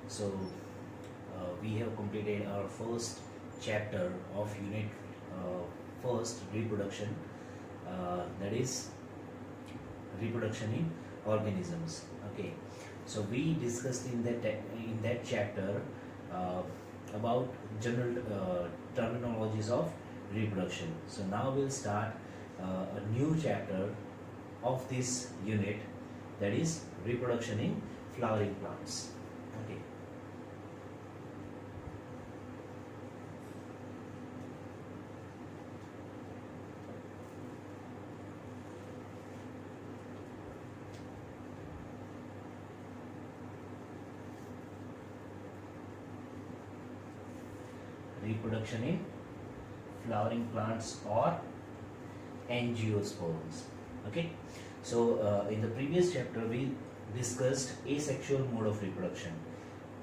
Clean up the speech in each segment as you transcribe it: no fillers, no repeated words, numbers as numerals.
So we have completed our first chapter of unit first, reproduction, that is reproduction in organisms. Okay, so we discussed in that chapter uh, about general terminologies of reproduction. So now we'll start a new chapter of this unit, that is reproduction in flowering plants. Okay. Reproduction in flowering plants or angiosperms. Okay, so in the previous chapter we discussed asexual mode of reproduction.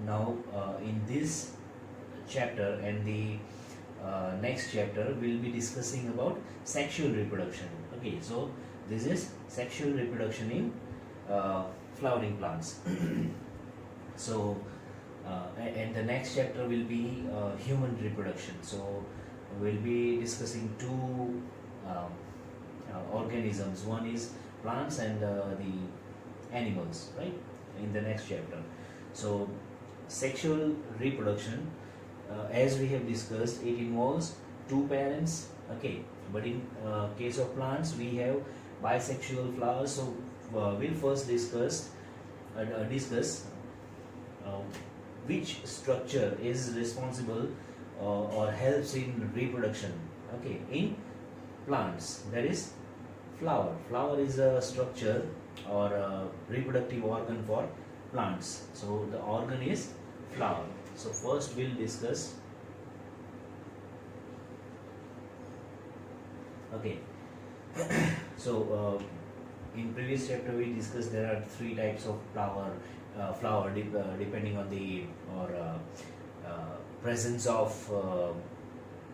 Now in this chapter and the next chapter we'll be discussing about sexual reproduction. Okay, so this is sexual reproduction in flowering plants. So and the next chapter will be human reproduction. So we'll be discussing two organisms. One is plants and the animals, right, in the next chapter. So sexual reproduction, as we have discussed, it involves two parents. Okay, but in case of plants we have bisexual flowers. So we'll first discuss which structure is responsible or helps in reproduction, okay, in plants. That is flower is a structure or a reproductive organ for plants. So the organ is flower. So first we'll discuss, okay. So in previous chapter we discussed there are three types of flower depending on the presence of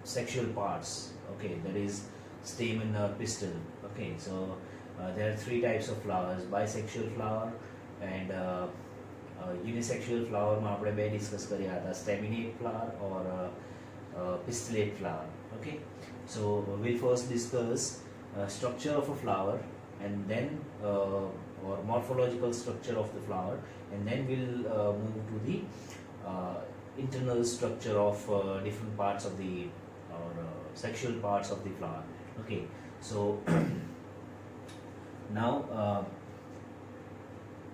sexual parts. Okay, that is stamen or pistil. Okay, so there are three types of flowers: bisexual flower and unisexual flower માં આપણે બે discuss કર્યા હતા, staminate flower or pistillate flower. Okay, so we'll first discuss structure of a flower and then or morphological structure of the flower, and then we'll move to the internal structure of different parts of the or sexual parts of the flower. Okay, so now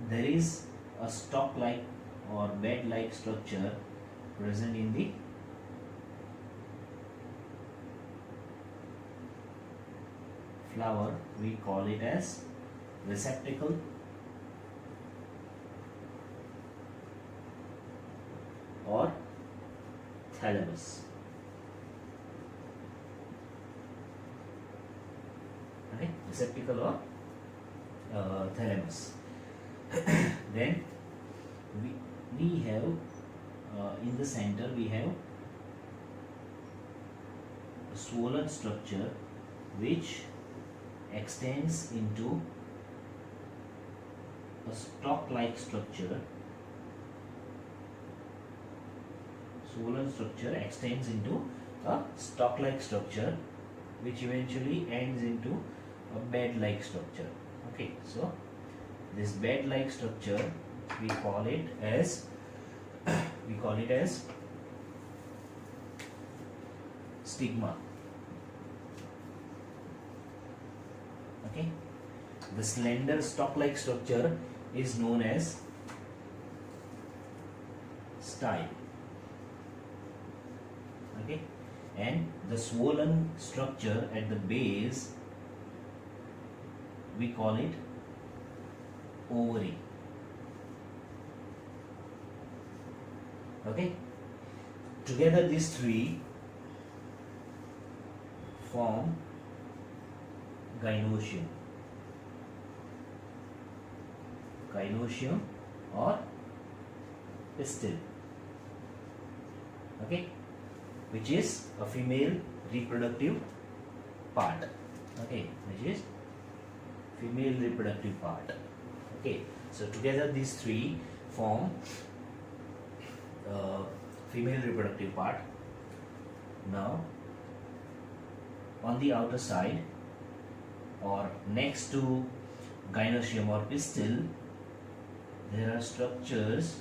there is a stalk-like or bed-like structure present in the flower. We call it as receptacle or thalamus. Okay, receptacle or thalamus. Then we have in the center we have a swollen structure which extends into a stalk-like structure. Swollen structure extends into a stalk-like structure which eventually ends into a bed-like structure. Okay, so this bed-like structure we call it as stigma. Okay, the slender stalk-like structure is known as style. Okay, and the swollen structure at the base we call it ovary. Okay, together these three form gynoecium. Gynoecium or pistil. Okay, which is a female reproductive part. Okay, which is female reproductive part. Okay, so together these three form female reproductive part. Now on the outer side or next to gynoecium or pistil, there are structures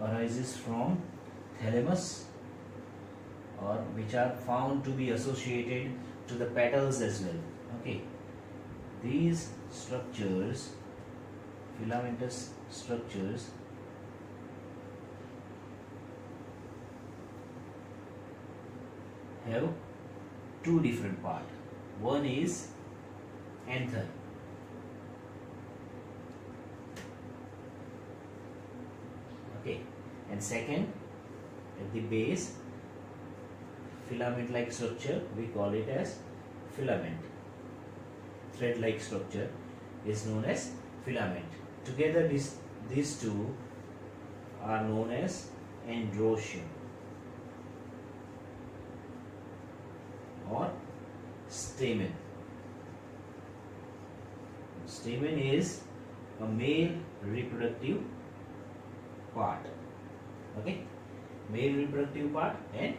arises from thalamus, or which are found to be associated to the petals as well. Okay, these structures, filamentous structures, have two different parts. One is anther, okay, and second at the base, filament like structure, we call it as filament. Thread like structure is known as filament. Together these two are known as androecium or stamen. Stamen is a male reproductive part. Okay, male reproductive part and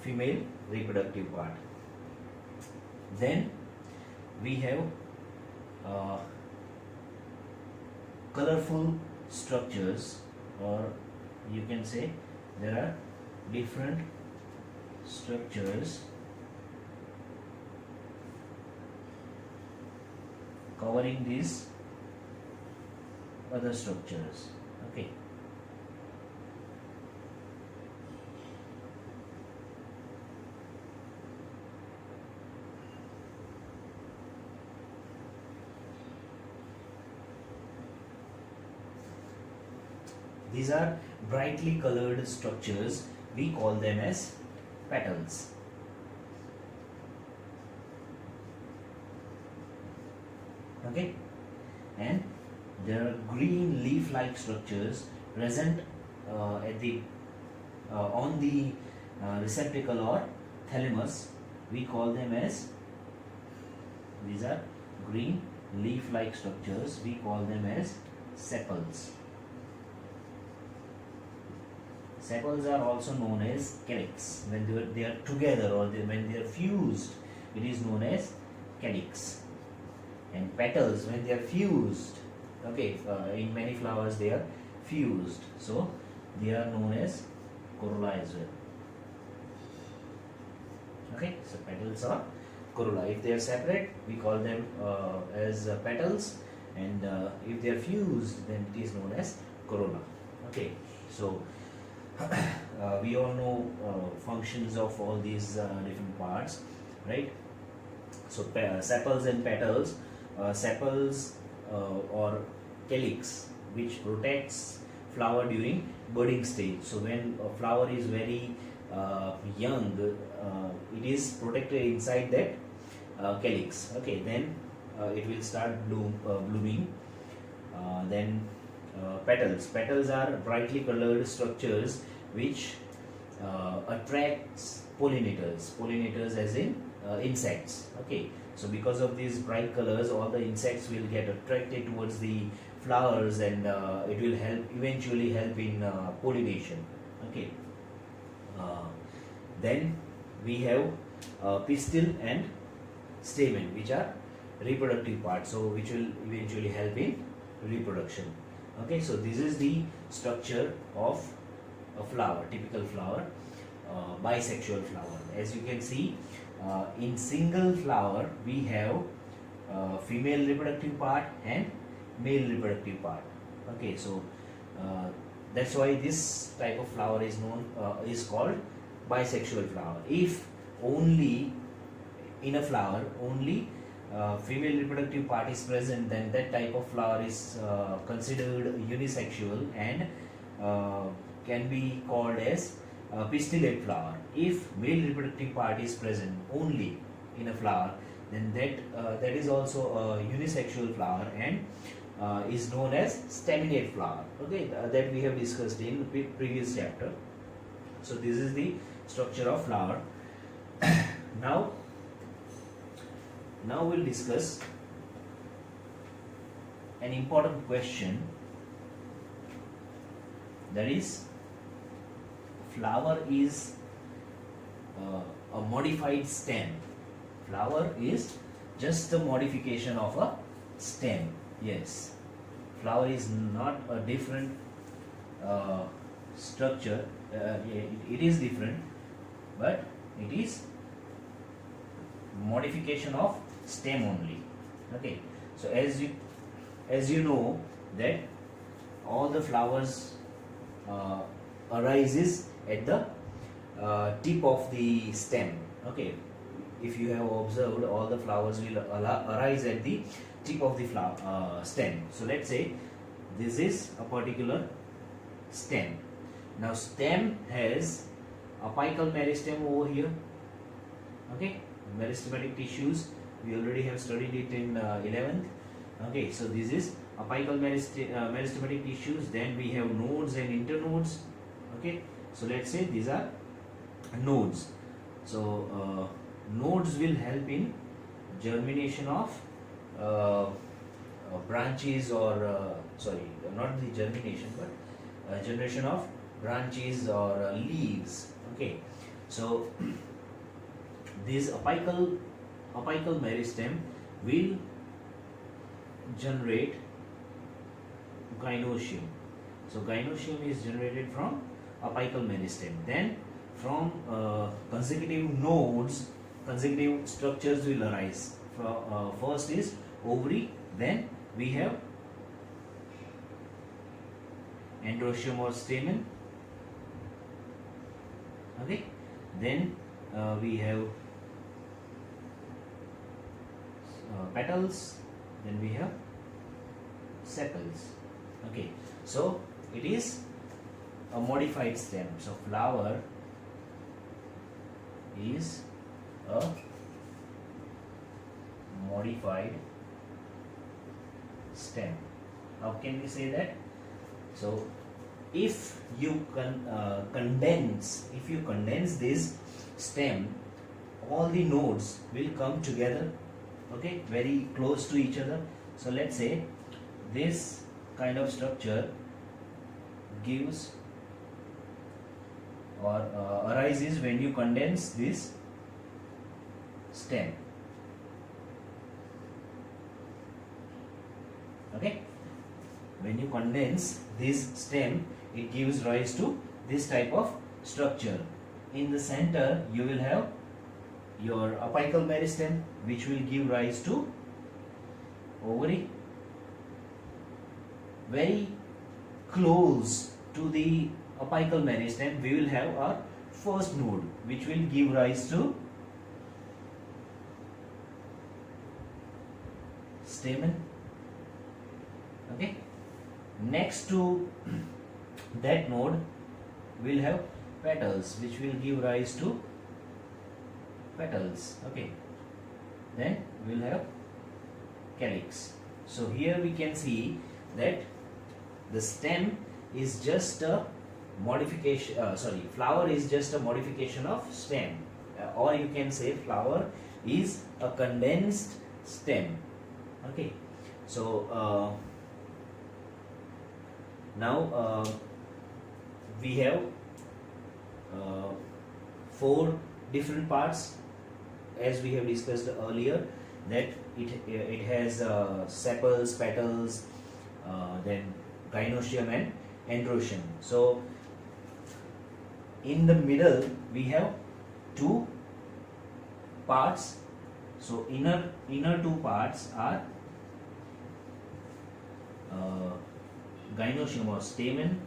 female reproductive part. Then we have colorful structures, or you can say there are different structures covering these other structures. Okay, these are brightly colored structures. We call them as petals. Okay, and there are green leaf-like structures present at the on the receptacle or thalamus. We call them as, these are green leaf-like structures. We call them as sepals. Sepals are also known as calyx. When they are together or when they are fused, it is known as calyx. And petals, when they are fused, okay, in many flowers they are fused, so they are known as corolla as well. Okay, so petals are corolla. If they are separate, we call them as petals, and if they are fused, then it is known as corolla. Okay, so we all know functions of all these different parts, right? So sepals and petals. Sepals or calyx, which protects flower during budding stage. So when a flower is very young, it is protected inside that calyx. Okay, then it will start blooming. Then petals. Petals are brightly colored structures which attracts pollinators. Pollinators as in insects. Okay, so because of these bright colors, all the insects will get attracted towards the flowers, and it will eventually help in pollination. Okay, then we have pistil and stamen, which are reproductive parts, so which will eventually help in reproduction. Okay, so this is the structure of a flower, typical flower, bisexual flower. As you can see, in single flower we have female reproductive part and male reproductive part. Okay, so that's why this type of flower is known is called bisexual flower. If only in a flower only female reproductive part is present, then that type of flower is considered unisexual and can be called as pistillate flower. If male reproductive part is present only in a flower, then that is also a unisexual flower and is known as staminate flower. Okay, that we have discussed in the previous chapter. So this is the structure of flower. Now we'll discuss an important question, that is, flower is a modified stem. Flower is just a modification of a stem. Yes, flower is not a different structure. It is different, but it is modification of stem only. Okay, so as you know that all the flowers arises at the tip of the stem. Okay, if you have observed, all the flowers will arise at the tip of the flower stem. So let's say this is a particular stem. Now stem has apical meristem over here. Okay, meristematic tissues, we already have studied it in 11th. Okay, so this is apical meristematic tissues. Then we have nodes and internodes. Okay, so let's say these are nodes. So nodes will help in germination of branches, or sorry, not the germination, but generation of branches or leaves. Okay, so this apical meristem will generate gynoecium. So gynoecium is generated from apical meristem. Then from consecutive nodes, consecutive structures will arise. First is ovary, then we have androecium or stamen. Okay, then we have petals, then we have sepals. Okay, so it is a modified stem. So flower is a modified stem. How can we say that? So if you condense this stem, all the nodes will come together, okay, very close to each other. So let's say this kind of structure gives or arises when you condense this stem. Okay, when you condense this stem, it gives rise to this type of structure. In the center you will have your apical meristem, which will give rise to ovary. Very close to the apical meristem we will have our first node, which will give rise to stamen. Okay, next to that node we'll have petals, which will give rise to petals. Okay, then we'll have calyx. So here we can see that the stem is just a modification, flower is just a modification of stem, or you can say flower is a condensed stem. Okay, so now we have 4 different parts, as we have discussed earlier, that it has sepals, petals, then gynoecium and androecium. So in the middle we have 2 parts. So inner 2 parts are gynoecium or stamen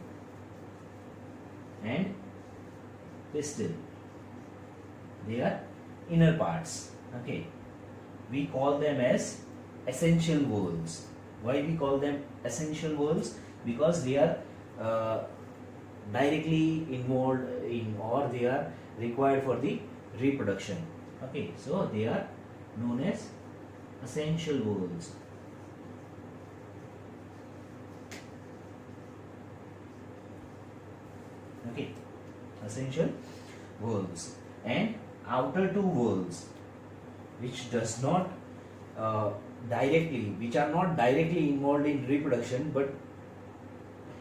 and pistil. They are inner parts. Okay, we call them as essential whorls. Why we call them essential whorls? Because they are directly involved in, or they are required for the reproduction. Okay, so they are known as essential whorls. Okay, essential whorls. And outer 2 whorls, which does not directly, which are not directly involved in reproduction but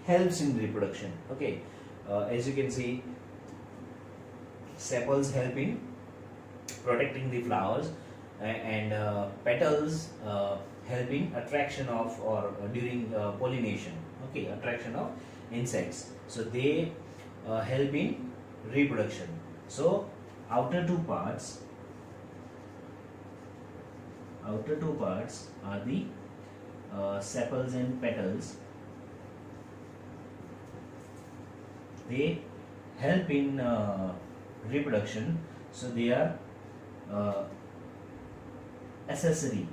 helps in reproduction. Okay, as you can see, sepals help in protecting the flowers, and petals help in attraction of, or during pollination. Okay, attraction of insects. So they help in reproduction. So outer two parts are the sepals and petals. They help in reproduction, so they are accessory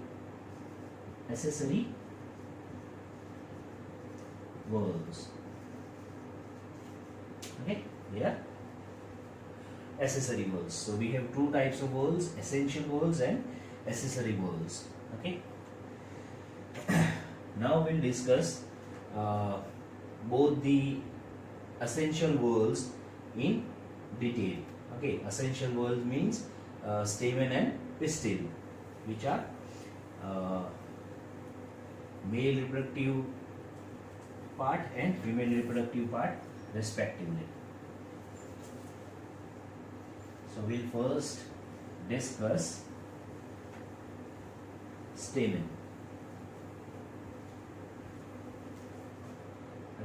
whorls. Okay, they are accessory whorls. So we have two types of whorls: essential whorls and accessory whorls. Okay. Now we'll discuss both the essential whorls in detail. Okay, essential whorls means stamen and pistil, which are male reproductive part and female reproductive part respectively. So we'll first discuss stamen.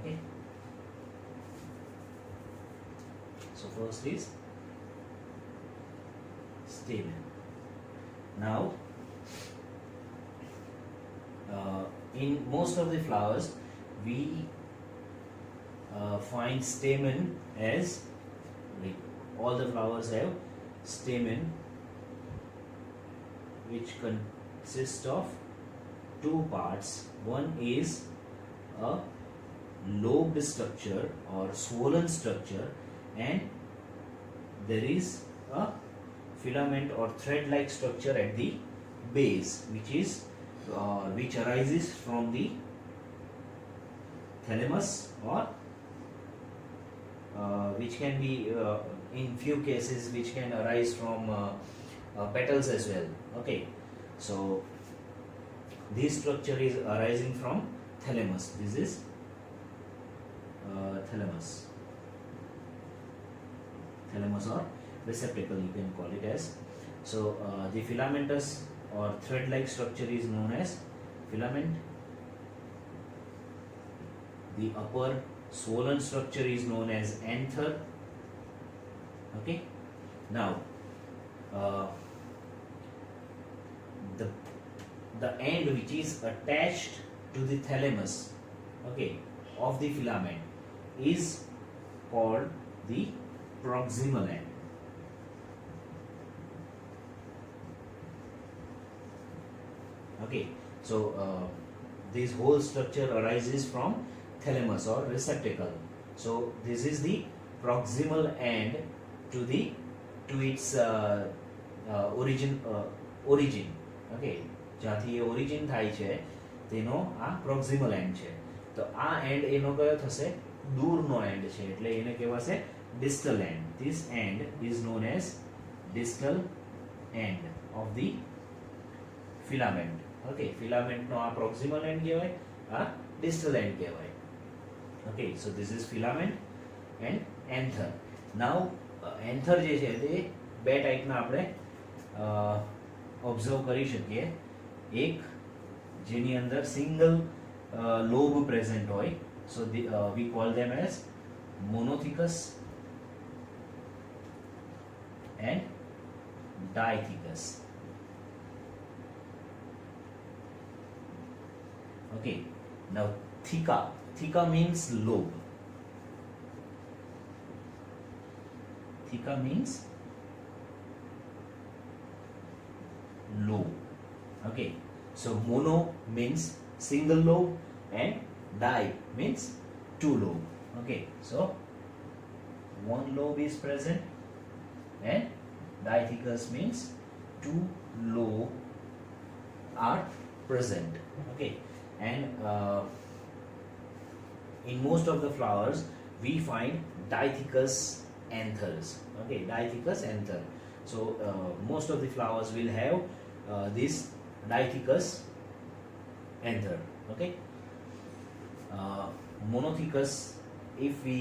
Okay. So first is stamen. Now, in most of the flowers, we find stamen as, like, all the flowers have stamen, which consists of two parts. One is a lobed structure or swollen structure, and there is a filament or thread-like structure at the base, which arises from the thalamus, or which can be in few cases which can arise from petals as well. Okay, so this structure is arising from thalamus. This is thalamus or receptacle, you can call it as. So the filamentous or thread-like structure is known as filament. The upper swollen structure is known as anther. Okay. Now the end which is attached to the thalamus, okay, of the filament is called the proximal end. Okay, so this whole structure arises from thalamus or receptacle. So this is the proximal end to its origin. Okay, જ્યાંથી એ origin થાય છે તેનો આ proximal and છે. તો આ and એનો કયો થશે? દૂરનો એન્ડ છે, એટલે એને કહેવાશે distal end. This end is known as distal end of the filament. Okay, filament નો આ proximal end કહેવાય, આ distal end કહેવાય. Okay, so this is filament and anther. Now anther જે છે તે બે ટાઈપના આપણે ઓબ્ઝર્વ કરી શકીએ. એક જેની અંદર સિંગલ લોબ પ્રેઝન્ટ હોય, so we call them as monothecus and dithecus. Okay, now theca means lobe. Theca means lobe. Okay, so mono means single lobe and di means two lobe. Okay, so one lobe is present and dithecus means two lobe are present. Okay, and in most of the flowers we find dithecus anthers. Okay, dithecus anther. So most of the flowers will have this dithecus anther. Okay. Monothecus, if we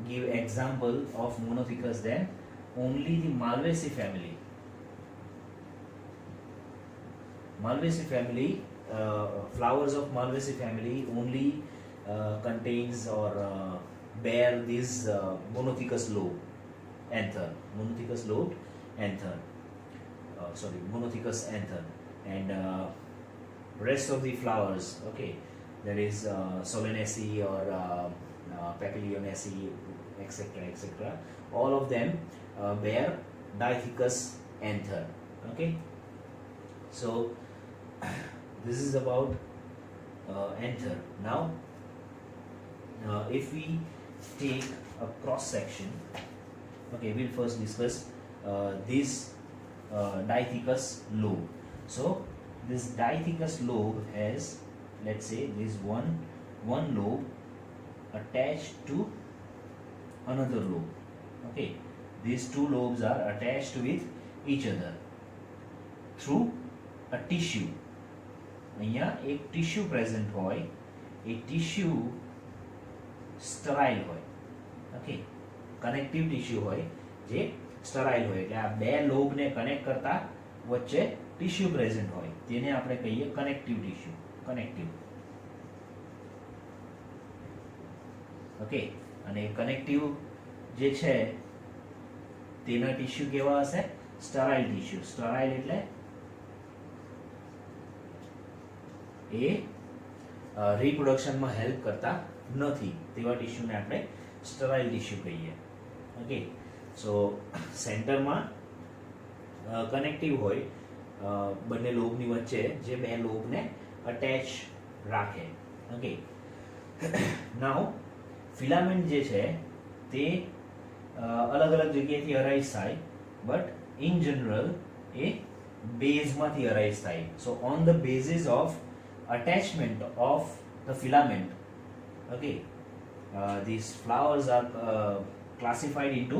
give example of monothecus, then only the Malvaceae family. Malvaceae family, flowers of Malvaceae family only contains or bear this monothecus lobe anther, monothecus lobed anther, monothecus anther, and rest of the flowers, okay, that is Solanaceae or Papilionaceae, etc., etc., all of them bear dithecus anther. Okay, so this is about anther. Now if we take a cross section, okay, we'll first discuss this dithecus lobe. So this dithecus lobe has, let's say, this one lobe attached to another lobe. Okay, these two lobes are attached with each other through a tissue. અહીંયા એક tissue present હોય, એ tissue sterile હોય. Okay, connective tissue હોય જે sterile હોય, એટલે આ બે લોબને કનેક્ટ કરતા વચ્ચે ટીશ્યુ પ્રેઝન્ટ હોય, તેને આપણે કહીએ કનેક્ટિવ ટીશ્યુ. કનેક્ટિવ. ઓકે, અને કનેક્ટિવ જે છે તેના ટીશ્યુ કેવા હશે? Sterile tissue. સ્ટરાઇલ એટલે એ રિપ્રોડક્શનમાં હેલ્પ કરતા નથી તેવા ટીશ્યુને આપણે સ્ટરાઇલ ટીશ્યુ કહીએ. ઓકે, સો સેન્ટરમાં કનેક્ટિવ હોય બંને લોબની વચ્ચે, જે બે લોબને અટેચ રાખે. ઓકે, નાઉ ફિલામેન્ટ જે છે તે અલગ અલગ જગ્યાએથી અરાઇઝ થાય, બટ ઇન જનરલ એ બેઝમાંથી અરાઇઝ થાય. So on the basis of attachment of the filament, okay, these flowers are classified into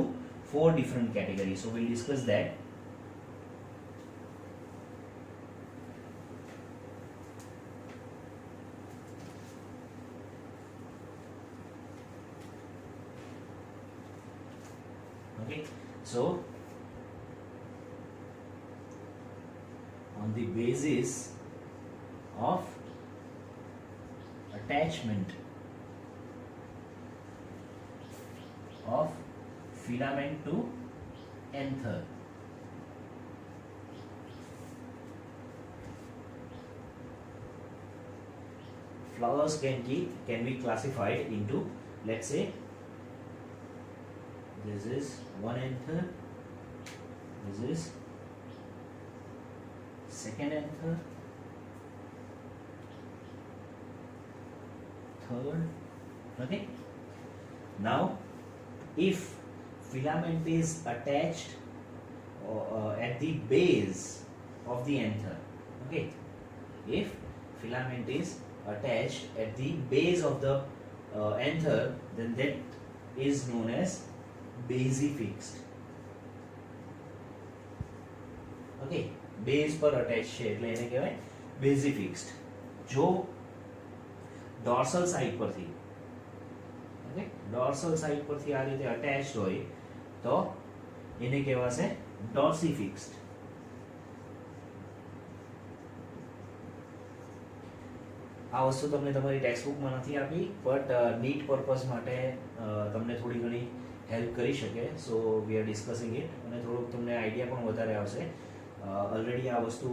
4 different categories. So we'll discuss that. Okay, so on the basis of attachment of filament to anther, flowers can be classified into, let's say, this is one anther, this is second anther, third. Okay, now if filament is attached at the base of the anther, okay, if filament is attached at the base of the anther, then that is known as basifixed. Okay, base પર attached છે એટલે એને કહેવાય basifixed. જો dorsal side પરથી, okay, dorsal side પરથી આ રીતે અટેચ્ડ હોય તો એને કહેવાશે ડોર્સિફિક્સ્ડ. આ વસ્તુ તમને તમારી ટેક્સ્ટબુકમાં નથી આપી, બટ નીટ પર્પઝ માટે તમને થોડી ઘણી હેલ્પ કરી શકે. સો વી આર ડિસ્કસિંગ ઇટ, અને થોડુંક તમને આઈડિયા પણ વધારે આવશે. ઓલરેડી આ વસ્તુ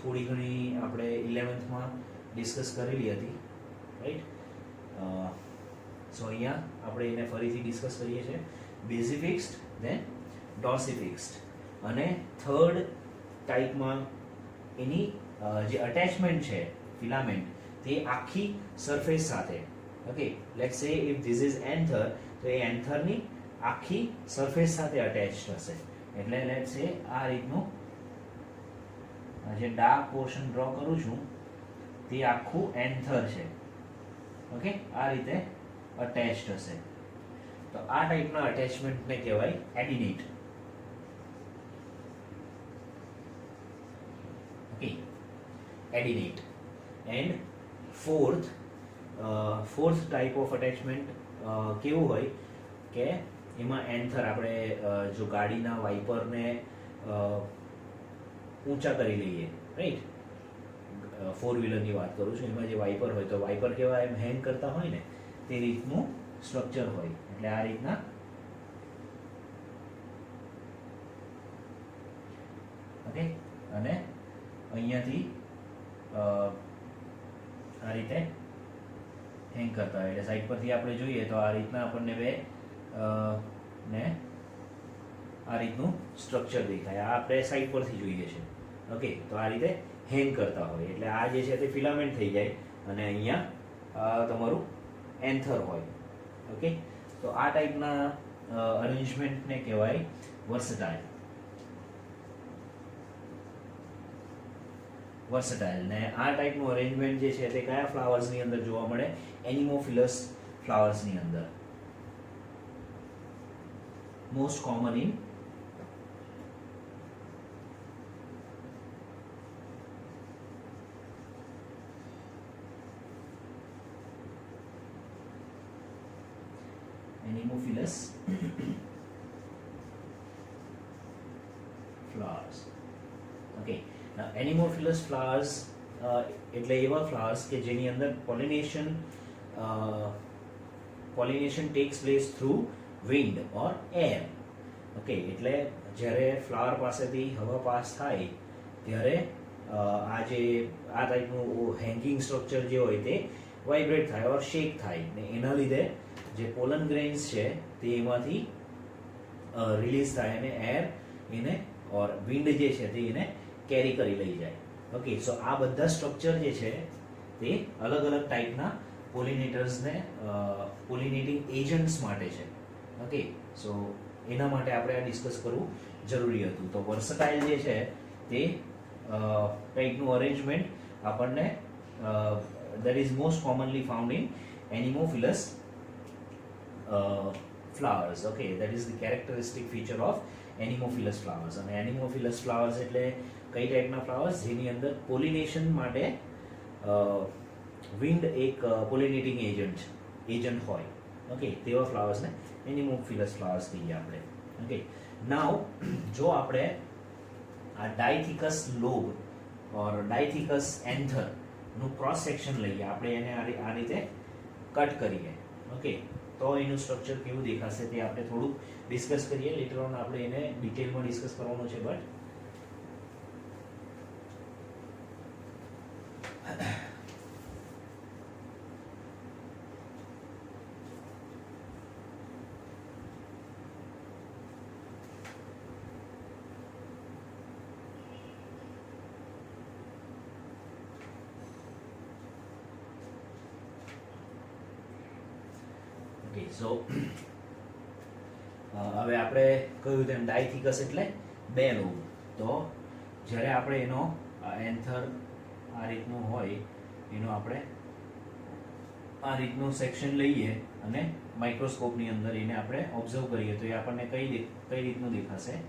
થોડી ઘણી આપણે 11th ડિસ્કસ કરેલી હતી, રાઈટ? સો અહીંયા આપણે એને ફરીથી ડિસ્કસ કરીએ છીએ. બેઝિફિક્સ્ડ, દેન ડોર્સિફિક્સ્ડ, અને થર્ડ ટાઈપમાં એની જે અટેચમેન્ટ છે ફિલામેન્ટ, તે આખી સરફેસ સાથે. ઓકે, લેટ્સ સે ઇફ ધીસ ઇઝ એન્થર, તો એ એન્થરની આખી સરફેસ સાથે અટેચ થશે. એટલે લેટ્સ સે આ રીતનું જે ડાર્ક પોર્શન ડ્રો કરું છું તે આખું એન્થર છે. ઓકે, આ રીતે અટેચ્ડ હશે. તો આ ટાઈપના અટેચમેન્ટને કહેવાય adnate. Okay, adnate. And fourth type of attachment કેવું હોય કે એમાં એન્થર આપણે જો ગાડીના વાઇપરને ઊંચા કરી લઈએ, રાઈટ, 4-વ્હીલરની વાત કરું છું, એમાં જે વાઇપર હોય તો વાઇપર કેવા એમ હેંગ કરતા હોય ને તે રીતનું સ્ટ્રક્ચર હોય. એટલે આ રીતના ઓકે, અને અહીંયાથી આ રીતે હેંગ કરતા હોય. એટલે સાઈડ પરથી આપણે જોઈએ તો આ રીતના આપણને બે ને આ રીતનું સ્ટ્રક્ચર દેખાય. આ આપણે સાઈડ પરથી જોઈએ છે. ઓકે, તો આ રીતે હેંગ કરતા હોય. એટલે આ જે છે તે ફિલામેન્ટ થઈ જાય અને અહીંયા તમારું એન્થર હોય. ઓકે, તો આ ટાઈપના અરેન્જમેન્ટને કહેવાય વર્સટાઇલ. ને આ ટાઈપનું અરેન્જમેન્ટ જે છે તે કયા ફ્લાવર્સની અંદર જોવા મળે? એનિમોફિલસ ફ્લાવર્સની અંદર. Most common in Anemophilus flowers. Okay, now Anemophilus flowers એટલે એવા ફ્લાવર્સ કે જેની અંદર pollination takes place through wind or air. Okay, એટલે જ્યારે ફ્લાવર પાસેથી હવા પાસ થાય ત્યારે આ ટાઈપનું હેંગિંગ સ્ટ્રક્ચર જે હોય તે વાઇબ્રેટ થાય ઓર શેક થાય ને એના લીધે જે પોલન ગ્રેન્સ છે તે એમાંથી રિલીઝ થાય અને એર એને ઓર વિન્ડ જે છે તે એને કેરી કરી લઈ જાય. ઓકે, સો આ બધા સ્ટ્રક્ચર જે છે તે અલગ અલગ ટાઈપના પોલિનેટર્સને પોલિનેટિંગ એજન્ટ્સ માટે છે. ઓકે, સો એના માટે આપણે આ ડિસ્કસ કરવું જરૂરી હતું. તો વર્સટાઇલ જે છે તે ટાઈપનું અરેન્જમેન્ટ આપણને that is most commonly found in Anemophilus flowers. Okay, that is the characteristic feature of Anemophilus flowers. અને Anemophilus flowers એટલે કઈ ટાઈપના ફ્લાવર્સ જેની અંદર પોલિનેશન માટે વિન્ડ એક પોલિનેટિંગ એજન્ટ હોય. ઓકે, તેવા ફ્લાવર્સને Anemophilus flowers કહીએ આપણે. ઓકે, નાઉ જો આપણે આ ડાયથિકસ લોબ ઓર ડાયથિકસ એન્થર નું ક્રોસ સેક્શન લઈએ, આપણે એને આ રીતે કટ કરીએ. ઓકે, તો એનું સ્ટ્રક્ચર કેવું દેખાશે તે આપણે થોડુંક ડિસ્કસ કરીએ. લેટર ઓન આપણે એને ડિટેલમાં ડિસ્કસ કરવાનું છે. બટ સો હવે આપણે કહ્યું તેમ ડાયથિકસ એટલે બે લોબ. તો જ્યારે આપણે એનો એન્થર આ રીતનું હોય એનો આપણે આ રીતનું સેક્શન લઈએ અને માઇક્રોસ્કોપની અંદર એને આપણે ઓબ્ઝર્વ કરીએ તો એ આપણને કઈ રીતનું દેખાશે?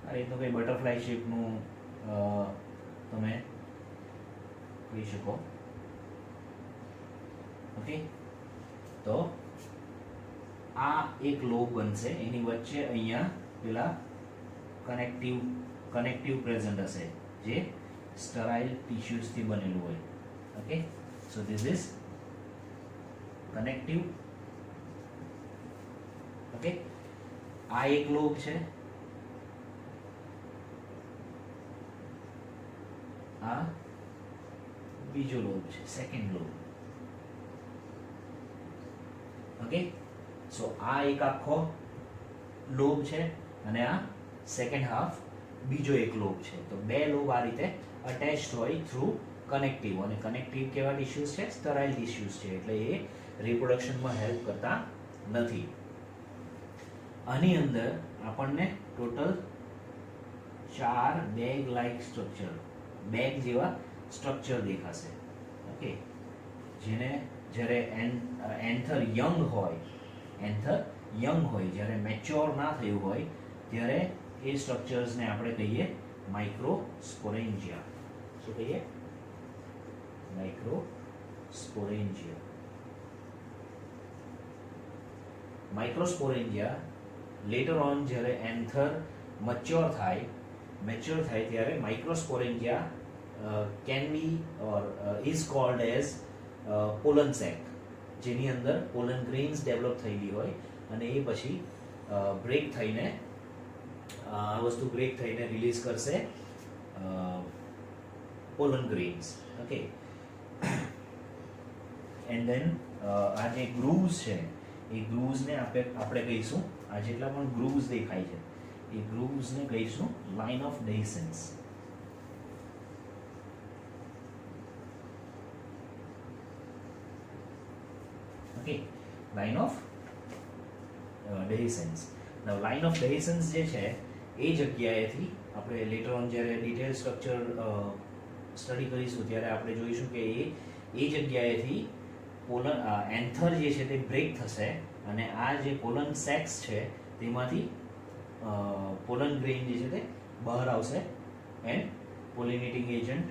આ રીતનું કંઈ બટરફ્લાય શેપનું તમે કહી શકો. ઓકે, તો આ એક લોબ બનશે, એની વચ્ચે અહીંયા પેલા કનેક્ટિવ પ્રેઝન્ટ હશે જે સ્ટરાઇલ ટિશ્યુઝથી બનેલું હોય. Okay, so this is connective. Okay, આ એક લોબ છે, આ બીજો લોબ છે, સેકન્ડ લોબ. ઓકે, સો આ એક આખો લોબ છે અને આ સેકન્ડ હાફ બીજો એક લોબ છે. તો બે લોબ આ રીતે અટેચ્ડ હોય થ્રુ કનેક્ટિવ. અને કનેક્ટિવ કેવા ટિશ્યુઝ છે? સ્ટરાઇલ ટિશ્યુઝ છે, એટલે એ રિપ્રોડક્શનમાં હેલ્પ કરતા નથી. આની અંદર આપણને total 4 bag like structure, bag જેવા સ્ટ્રક્ચર દેખાશે. ઓકે, જેને જ્યારે એન્થર યંગ હોય, જ્યારે મેચ્યોર ના થયું હોય ત્યારે એ સ્ટ્રક્ચર્સને આપણે કહીએ માઇક્રોસ્પોરેન્જિયા. શું કહીએ? માઇક્રોસ્પોરેન્જિયા. માઇક્રોસ્પોરેન્જિયા લેટર ઓન જ્યારે એન્થર મેચ્યોર થાય ત્યારે microsporangia can be or is called as pollen sac, જેની અંદર પોલન ગ્રેન્સ ડેવલપ થયેલી હોય અને એ પછી બ્રેક થઈને આ વસ્તુ બ્રેક થઈને રિલીઝ કરશે pollen grains. Okay, and then આ જે ગ્રુવ્સ છે એ ગ્રુવ્સને આપણે કહીશું, આ જેટલા પણ ગ્રુવ્સ દેખાય છે એ ગ્રુવ્સને કહીશું line of dehiscence. Okay, line of dehiscence. now line of dehiscence જે છે એ જગ્યાએથી આપણે લેટર ઓન જ્યારે ડિટેલ સ્ટ્રક્ચર સ્ટડી કરીશું ત્યારે આપણે જોઈશું કે એ જગ્યાએથી પોલન એન્થર જે છે તે બ્રેક થશે અને આ જે પોલન સેક્સ છે તેમાંથી પોલન ગ્રેઇન જે છે તે બહાર આવશે એન્ડ પોલિનેટિંગ એજન્ટ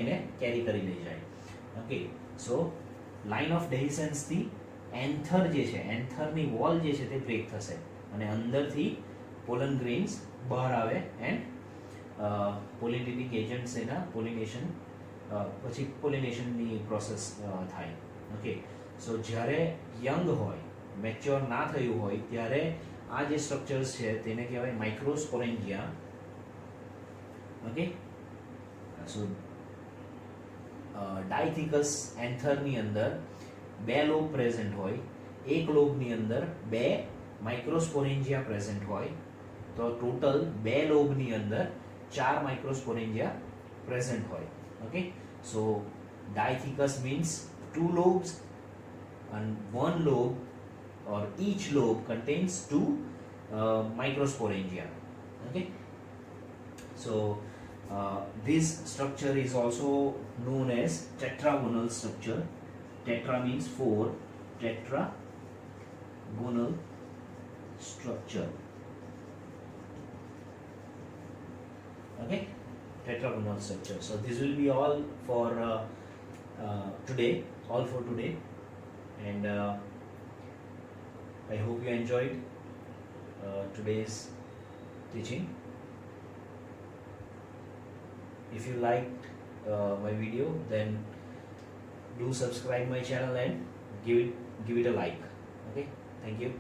એને કેરી કરી લઈ જાય. ઓકે, સો લાઇન ઓફ ડેહિસન્સથી એન્થર જે છે, એન્થરની વોલ જે છે તે બ્રેક થશે અને અંદરથી પોલન ગ્રેન્સ બહાર આવે એન્ડ પોલિનેટિંગ એજન્ટ્સ એના પોલિનેશન પછી પોલિનેશનની પ્રોસેસ થાય. ઓકે, સો જ્યારે યંગ હોય, મેચ્યોર ના થયું હોય ત્યારે આ જે સ્ટ્રક્ચર્સ છે તેને કહેવાય માઇક્રોસ્પોરેન્જિયા. ઓકે, સો ડાયથિકસ એન્થરની અંદર 2 લોબ પ્રેઝન્ટ હોય, એક લોબની અંદર 2 માઇક્રોસ્પોરેન્જિયા પ્રેઝન્ટ હોય, તો ટોટલ 2 લોબની અંદર 4 માઇક્રોસ્પોરેન્જિયા પ્રેઝન્ટ હોય. Okay, so dithecous means 2 lobes and 1 lobe or each lobe contains 2 microsporangia. Okay, so this structure is also known as tetragonal structure. Tetra means 4, tetragonal structure. Okay, tetragonal structure. So this will be all for today, and I hope you enjoyed today's teaching. If you liked my video, then do subscribe my channel and give it a like. Okay, thank you.